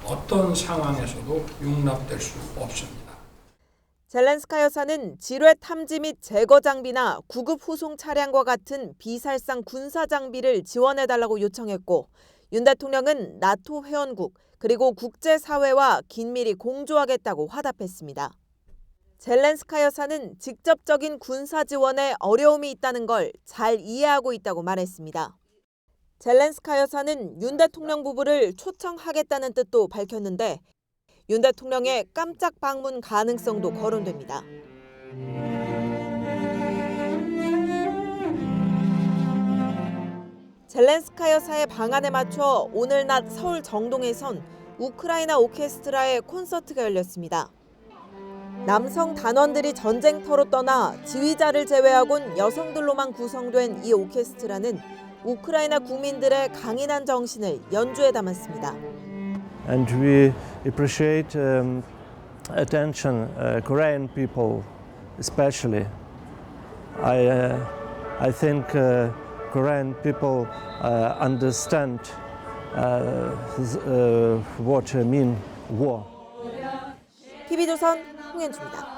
어떤 상황에서도 용납될 수 없습니다. 젤렌스카 여사는 지뢰 탐지 및 제거 장비나 구급 후송 차량과 같은 비살상 군사 장비를 지원해달라고 요청했고 윤 대통령은 나토 회원국 그리고 국제사회와 긴밀히 공조하겠다고 화답했습니다. 젤렌스카 여사는 직접적인 군사 지원에 어려움이 있다는 걸 잘 이해하고 있다고 말했습니다. 젤렌스카 여사는 윤 대통령 부부를 초청하겠다는 뜻도 밝혔는데 윤 대통령의 깜짝 방문 가능성도 거론됩니다. 젤렌스카 여사의 방안에 맞춰 오늘 낮 서울 정동에선 우크라이나 오케스트라의 콘서트가 열렸습니다. 남성 단원들이 전쟁터로 떠나 지휘자를 제외하곤 여성들로만 구성된 이 오케스트라는 우크라이나 국민들의 강인한 정신을 연주에 담았습니다. And we appreciate attention Korean people especially. I think Korean people understand what I mean war. TV조선 홍현주입니다.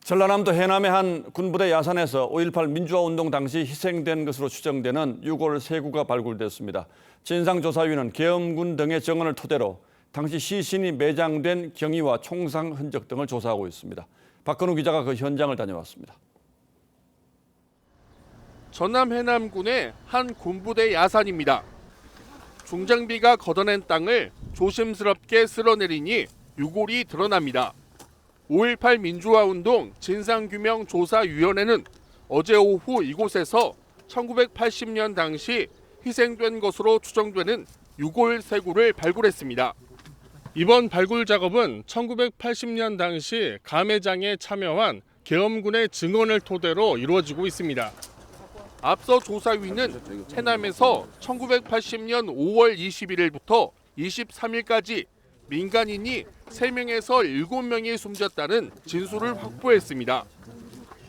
전라남도 해남의 한 군부대 야산에서 5.18 민주화 운동 당시 희생된 것으로 추정되는 유골 3구가 발굴됐습니다. 진상조사위는 계엄군 등의 증언을 토대로 당시 시신이 매장된 경위와 총상 흔적 등을 조사하고 있습니다. 박근우 기자가 그 현장을 다녀왔습니다. 전남 해남군의 한 군부대 야산입니다. 중장비가 걷어낸 땅을 조심스럽게 쓸어내리니 유골이 드러납니다. 5.18 민주화운동 진상규명조사위원회는 어제 오후 이곳에서 1980년 당시 희생된 것으로 추정되는 유골 3구를 발굴했습니다. 이번 발굴 작업은 1980년 당시 감회장에 참여한 계엄군의 증언을 토대로 이루어지고 있습니다. 앞서 조사위는 해남에서 1980년 5월 21일부터 23일까지 민간인이 3명에서 7명이 숨졌다는 진술을 확보했습니다.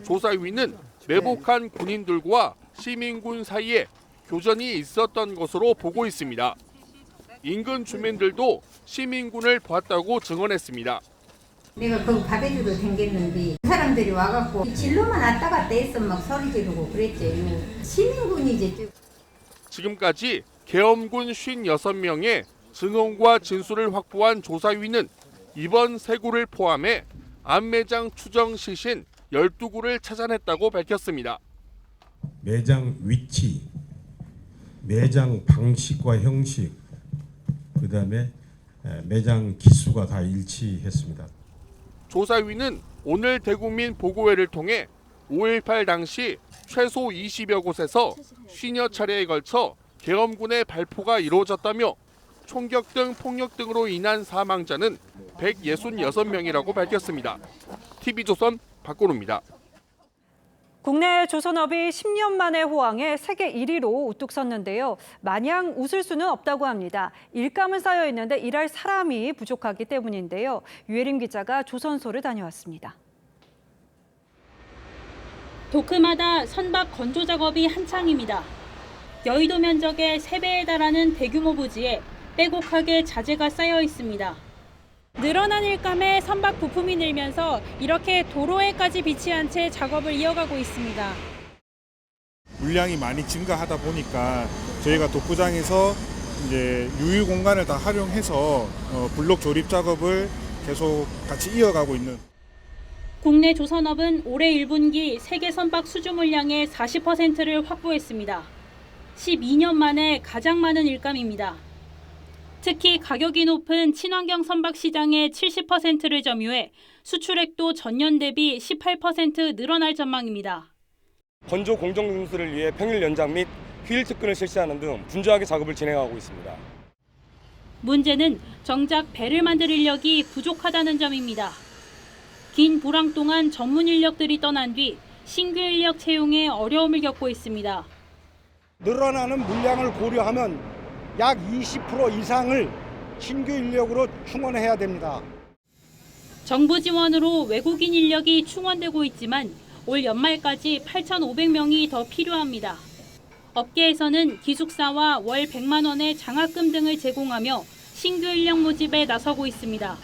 조사위는 매복한 군인들과 시민군 사이에 교전이 있었던 것으로 보고 있습니다. 인근 주민들도 시민군을 봤다고 증언했습니다. 내가 거기 밥해주러 댕겼는데 그 사람들이 와갖고 진로만 왔다 갔다 했어 막 소리 지르고 그랬지. 시민군이지. 지금까지 계엄군 56명의 증언과 진술을 확보한 조사위는 이번 3구를 포함해 안매장 추정 시신 12구를 찾아냈다고 밝혔습니다. 매장 위치, 매장 방식과 형식, 그다음에 매장 기수가 다 일치했습니다. 조사위는 오늘 대국민 보고회를 통해 5.18 당시 최소 20여 곳에서 50여 차례에 걸쳐 계엄군의 발포가 이루어졌다며 총격 등 폭력 등으로 인한 사망자는 166명이라고 밝혔습니다. TV조선 박건우입니다. 국내 조선업이 10년 만에 호황에 세계 1위로 우뚝 섰는데요. 마냥 웃을 수는 없다고 합니다. 일감은 쌓여 있는데 일할 사람이 부족하기 때문인데요. 유혜림 기자가 조선소를 다녀왔습니다. 도크마다 선박 건조 작업이 한창입니다. 여의도 면적의 3배에 달하는 대규모 부지에 빼곡하게 자재가 쌓여 있습니다. 늘어난 일감에 선박 부품이 늘면서 이렇게 도로에까지 비치한 채 작업을 이어가고 있습니다. 물량이 많이 증가하다 보니까 저희가 독구장에서 이제 유휴 공간을 다 활용해서 블록 조립 작업을 계속 같이 이어가고 있는. 국내 조선업은 올해 1분기 세계 선박 수주 물량의 40%를 확보했습니다. 12년 만에 가장 많은 일감입니다. 특히 가격이 높은 친환경 선박 시장의 70%를 점유해 수출액도 전년 대비 18% 늘어날 전망입니다. 건조 공정 공수를 위해 평일 연장 및 휴일 특근을 실시하는 등 분주하게 작업을 진행하고 있습니다. 문제는 정작 배를 만들 인력이 부족하다는 점입니다. 긴 불황 동안 전문 인력들이 떠난 뒤 신규 인력 채용에 어려움을 겪고 있습니다. 늘어나는 물량을 고려하면 약 20% 이상을 신규 인력으로 충원해야 됩니다. 정부 지원으로 외국인 인력이 충원되고 있지만 올 연말까지 8,500명이 더 필요합니다. 업계에서는 기숙사와 월 100만 원의 장학금 등을 제공하며 신규 인력 모집에 나서고 있습니다.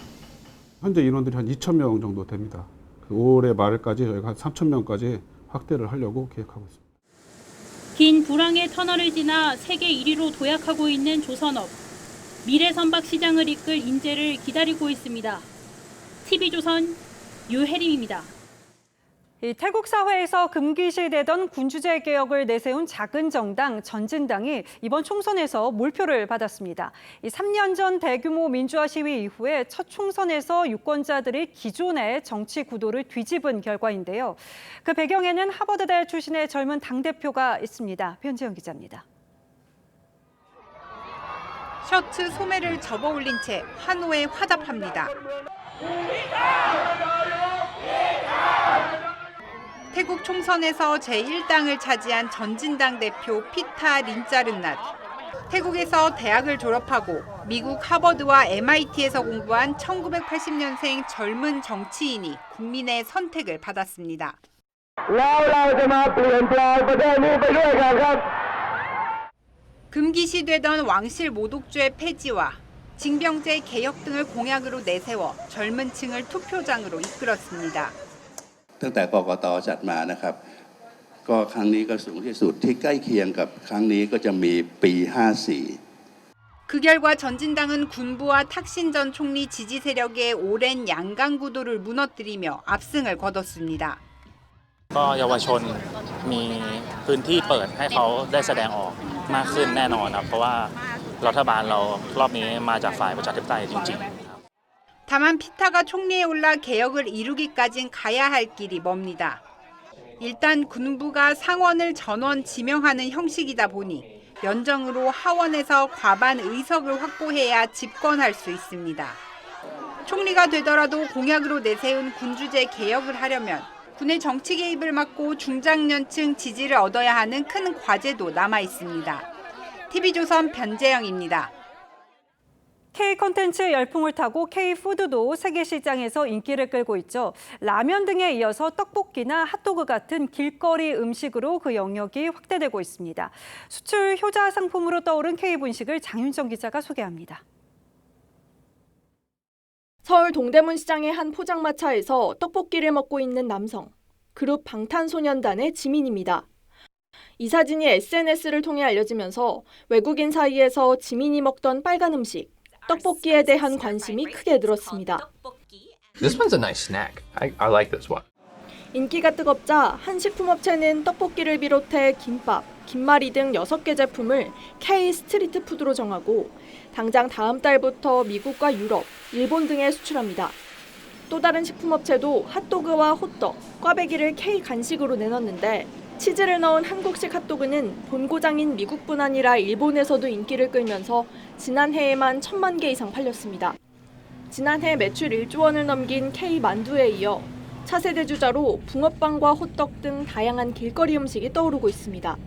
현재 인원들이 한 2,000명 정도 됩니다. 올해 말까지 저희가 한 3,000명까지 확대를 하려고 계획하고 있습니다. 긴 불황의 터널을 지나 세계 1위로 도약하고 있는 조선업. 미래 선박 시장을 이끌 인재를 기다리고 있습니다. TV조선 유혜림입니다. 태국 사회에서 금기시되던 군주제 개혁을 내세운 작은 정당 전진당이 이번 총선에서 몰표를 받았습니다. 3년 전 대규모 민주화 시위 이후에 첫 총선에서 유권자들이 기존의 정치 구도를 뒤집은 결과인데요. 그 배경에는 하버드대 출신의 젊은 당대표가 있습니다. 변지영 기자입니다. 셔츠 소매를 접어 올린 채 환호에 화답합니다. 태국 총선에서 제1당을 차지한 전진당 대표 피타 린짜르낫. 태국에서 대학을 졸업하고 미국 하버드와 MIT에서 공부한 1980년생 젊은 정치인이 국민의 선택을 받았습니다. 금기시되던 왕실 모독죄 폐지와 징병제 개혁 등을 공약으로 내세워 젊은 층을 투표장으로 이끌었습니다. ตั้งแต่กกต.จัดมานะครับก็ครั้งนี้ก็สูงที่สุดที่ใกล้เคียงกับครั้งนี้ก็จะมีปี 54. 그 결과 전진당은 군부와 탁신 전 총리 지지 세력의 오랜 양강 구도를 무너뜨리며 압승을 거뒀습니다. ก็เยาวชนมีพื้นที่เปิดให้เขาได้แสดงออกมากขึ้นแน่นอนครับเพราะว่ารัฐบาลเรารอบนี้มาจากฝ่ายประชาธิปไตยจริงๆ 다만 피타가 총리에 올라 개혁을 이루기까진 가야 할 길이 멉니다. 일단 군부가 상원을 전원 지명하는 형식이다 보니 연정으로 하원에서 과반 의석을 확보해야 집권할 수 있습니다. 총리가 되더라도 공약으로 내세운 군주제 개혁을 하려면 군의 정치 개입을 막고 중장년층 지지를 얻어야 하는 큰 과제도 남아 있습니다. TV조선 변재영입니다. K-콘텐츠 열풍을 타고 K-푸드도 세계 시장에서 인기를 끌고 있죠. 라면 등에 이어서 떡볶이나 핫도그 같은 길거리 음식으로 그 영역이 확대되고 있습니다. 수출 효자 상품으로 떠오른 K-분식을 장윤정 기자가 소개합니다. 서울 동대문 시장의 한 포장마차에서 떡볶이를 먹고 있는 남성. 그룹 방탄소년단의 지민입니다. 이 사진이 SNS를 통해 알려지면서 외국인 사이에서 지민이 먹던 빨간 음식, 떡볶이에 대한 관심이 크게 늘었습니다. This one's a nice snack. I like this one. 인기가 뜨겁자 한 식품업체는 떡볶이를 비롯해 김밥, 김말이 등 6개 제품을 K 스트리트 푸드로 정하고 당장 다음 달부터 미국과 유럽, 일본 등에 수출합니다. 또 다른 식품업체도 핫도그와 호떡, 꽈배기를 K 간식으로 내놨는데 치즈를 넣은 한국식 핫도그는 본고장인 미국뿐 아니라 일본에서도 인기를 끌면서 지난해에만 1,000만 개 이상 팔렸습니다. 지난해 매출 1조 원을 넘긴 K 만두에 이어 차세대 주자로 붕어빵과 호떡 등 다양한 길거리 음식이 떠오르고 있습니다.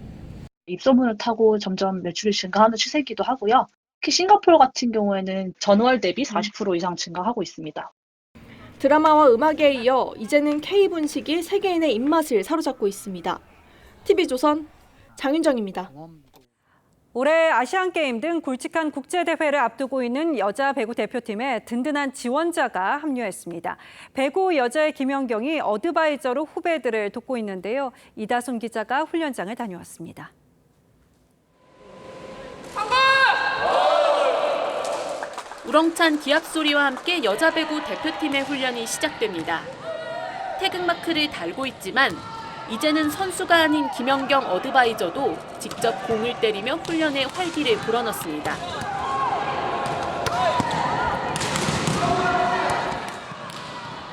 입소문을 타고 점점 매출이 증가하는 추세이기도 하고요. 특히 싱가포르 같은 경우에는 전월 대비 40% 이상 증가하고 있습니다. 드라마와 음악에 이어 이제는 K 분식이 세계인의 입맛을 사로잡고 있습니다. TV조선 장윤정입니다. 올해 아시안게임 등 굵직한 국제대회를 앞두고 있는 여자 배구 대표팀에 든든한 지원자가 합류했습니다. 배구 여자의 김연경이 어드바이저로 후배들을 돕고 있는데요. 이다솜 기자가 훈련장을 다녀왔습니다. 우렁찬 기합 소리와 함께 여자 배구 대표팀의 훈련이 시작됩니다. 태극마크를 달고 있지만 이제는 선수가 아닌 김연경 어드바이저도 직접 공을 때리며 훈련에 활기를 불어넣습니다.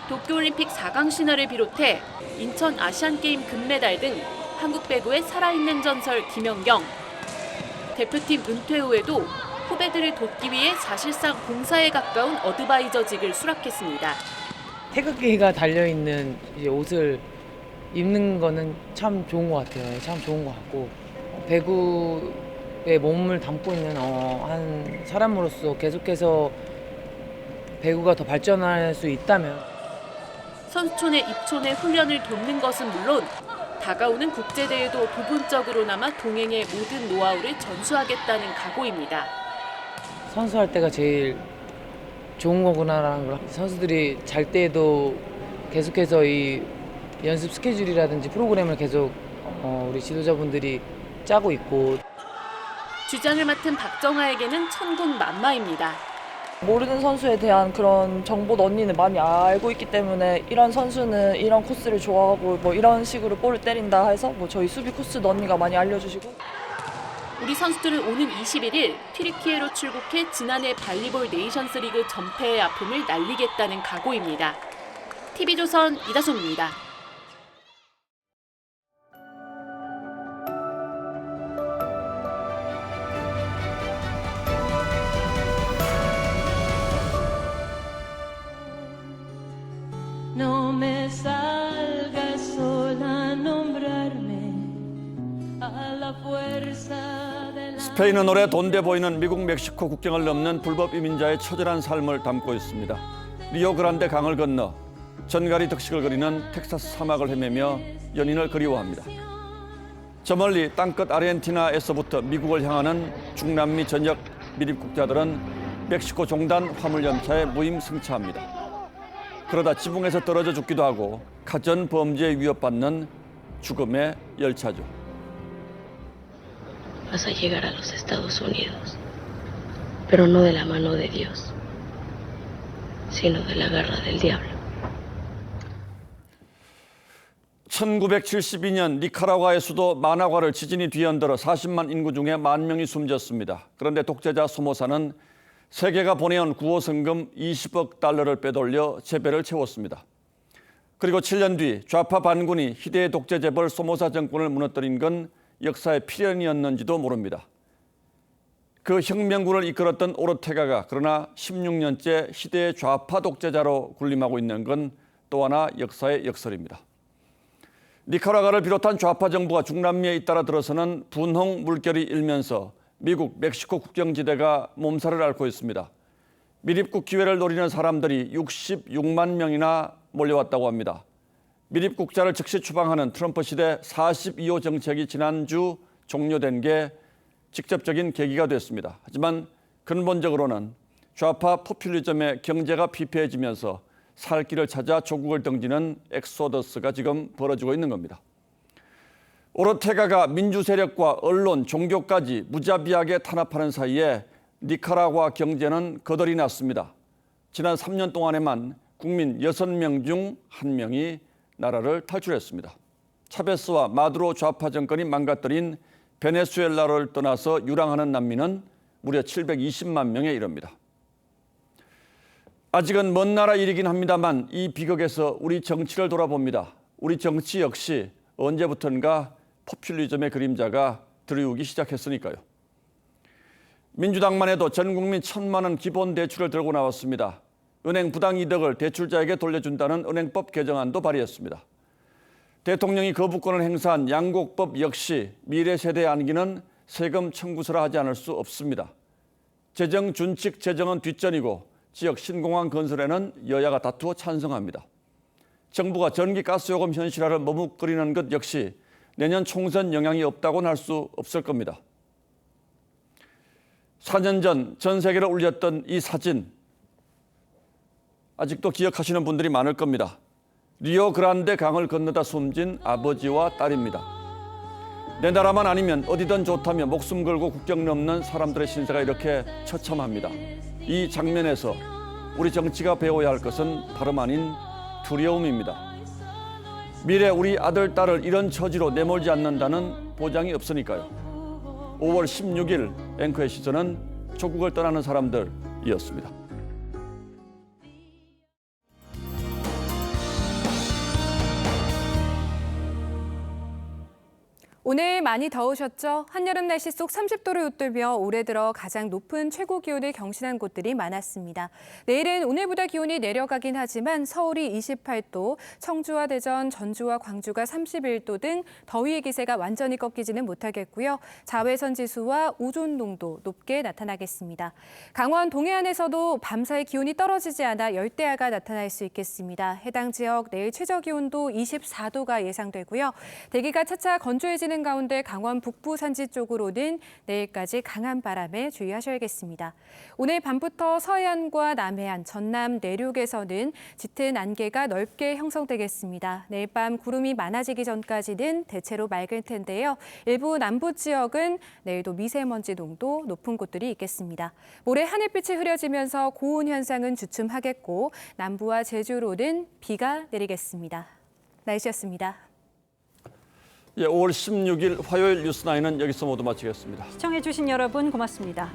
도쿄올림픽 4강 신화를 비롯해 인천 아시안게임 금메달 등 한국 배구의 살아있는 전설 김연경. 대표팀 은퇴 후에도 후배들을 돕기 위해 사실상 봉사에 가까운 어드바이저직을 수락했습니다. 태극기가 달려있는 옷을 입는 거는 참 좋은 것 같아요. 참 좋은 것 같고 배구에 몸을 담고 있는 한 사람으로서 계속해서 배구가 더 발전할 수 있다면 선수촌의 입촌의 훈련을 돕는 것은 물론 다가오는 국제대회도 부분적으로나마 동행의 모든 노하우를 전수하겠다는 각오입니다. 선수할 때가 제일 좋은 거구나라는 걸 선수들이 잘 때에도 계속해서 이 연습 스케줄이라든지 프로그램을 계속 우리 지도자분들이 짜고 있고 주장을 맡은 박정아에게는 천군만마입니다. 모르는 선수에 대한 그런 정보도 언니는 많이 알고 있기 때문에 이런 선수는 이런 코스를 좋아하고 뭐 이런 식으로 볼을 때린다 해서 뭐 저희 수비 코스도 언니가 많이 알려주시고 우리 선수들은 오는 21일 튀르키예로 출국해 지난해 발리볼 네이션스리그 전패의 아픔을 날리겠다는 각오입니다. TV조선 이다솜입니다. No me salgas sola a nombrarme a la fuerza de la... 스페인은 올해 돈돼 보이는 미국 멕시코 국경을 넘는 불법 이민자의 처절한 삶을 담고 있습니다. 리오그란데 강을 건너 전갈이 덕식을 그리는 텍사스 사막을 헤매며 연인을 그리워합니다. 저 멀리 땅끝 아르헨티나에서부터 미국을 향하는 중남미 전역 미립국자들은 멕시코 종단 화물연차에 무임승차합니다. 그러다 지붕에서 떨어져 죽기도 하고 가전 범죄에 위협받는 죽음의 열차죠. Vas a llegar a los Estados Unidos, pero no de la mano de Dios, sino de la garra del diablo. 1972년 니카라과의 수도 마나과를 지진이 뒤흔들어 40만 인구 중에 10,000명이 숨졌습니다. 그런데 독재자 소모사는 세계가 보내온 구호성금 20억 달러를 빼돌려 재배를 채웠습니다. 그리고 7년 뒤 좌파 반군이 희대의 독재 재벌 소모사 정권을 무너뜨린 건 역사의 필연이었는지도 모릅니다. 그 혁명군을 이끌었던 오르테가가 그러나 16년째 희대의 좌파 독재자로 군림하고 있는 건 또 하나 역사의 역설입니다. 니카라과를 비롯한 좌파 정부가 중남미에 잇따라 들어서는 분홍 물결이 일면서 미국, 멕시코 국경지대가 몸살을 앓고 있습니다. 미립국 기회를 노리는 사람들이 66만 명이나 몰려왔다고 합니다. 미립국자를 즉시 추방하는 트럼프 시대 42호 정책이 지난주 종료된 게 직접적인 계기가 됐습니다. 하지만 근본적으로는 좌파 포퓰리즘의 경제가 피폐해지면서 살 길을 찾아 조국을 등지는 엑소더스가 지금 벌어지고 있는 겁니다. 오르테가가 민주 세력과 언론, 종교까지 무자비하게 탄압하는 사이에 니카라과 경제는 거덜이 났습니다. 지난 3년 동안에만 국민 6명 중 1명이 나라를 탈출했습니다. 차베스와 마두로 좌파 정권이 망가뜨린 베네수엘라를 떠나서 유랑하는 난민은 무려 720만 명에 이릅니다. 아직은 먼 나라 일이긴 합니다만 이 비극에서 우리 정치를 돌아봅니다. 우리 정치 역시 언제부턴가 포퓰리즘의 그림자가 드리우기 시작했으니까요. 민주당만 해도 전 국민 1,000만 원 기본 대출을 들고 나왔습니다. 은행 부당 이득을 대출자에게 돌려준다는 은행법 개정안도 발의했습니다. 대통령이 거부권을 행사한 양곡법 역시 미래 세대에 안기는 세금 청구서라 하지 않을 수 없습니다. 재정 준칙 재정은 뒷전이고 지역 신공항 건설에는 여야가 다투어 찬성합니다. 정부가 전기 가스 요금 현실화를 머뭇거리는 것 역시 내년 총선 영향이 없다고는 할 수 없을 겁니다. 4년 전 전 세계를 울렸던 이 사진, 아직도 기억하시는 분들이 많을 겁니다. 리오그란데 강을 건너다 숨진 아버지와 딸입니다. 내 나라만 아니면 어디든 좋다며 목숨 걸고 국경 넘는 사람들의 신세가 이렇게 처참합니다. 이 장면에서 우리 정치가 배워야 할 것은 다름 아닌 두려움입니다. 미래 우리 아들, 딸을 이런 처지로 내몰지 않는다는 보장이 없으니까요. 5월 16일 앵커의 시선은 조국을 떠나는 사람들이었습니다. 오늘 많이 더우셨죠? 한여름 날씨 속 30도를 웃돌며 올해 들어 가장 높은 최고 기온을 경신한 곳들이 많았습니다. 내일은 오늘보다 기온이 내려가긴 하지만 서울이 28도, 청주와 대전, 전주와 광주가 31도 등 더위의 기세가 완전히 꺾이지는 못하겠고요. 자외선 지수와 오존 농도 높게 나타나겠습니다. 강원 동해안에서도 밤사이 기온이 떨어지지 않아 열대야가 나타날 수 있겠습니다. 해당 지역 내일 최저 기온도 24도가 예상되고요. 대기가 차차 건조해지는 가운데 강원 북부 산지 쪽으로는 내일까지 강한 바람에 주의하셔야겠습니다. 오늘 밤부터 서해안과 남해안, 전남 내륙에서는 짙은 안개가 넓게 형성되겠습니다. 내일 밤 구름이 많아지기 전까지는 대체로 맑을 텐데요. 일부 남부 지역은 내일도 미세먼지 농도 높은 곳들이 있겠습니다. 모레 하늘빛이 흐려지면서 고온 현상은 주춤하겠고 남부와 제주로는 비가 내리겠습니다. 날씨였습니다. 5월 16일 화요일 뉴스9는 여기서 모두 마치겠습니다. 시청해주신 여러분 고맙습니다.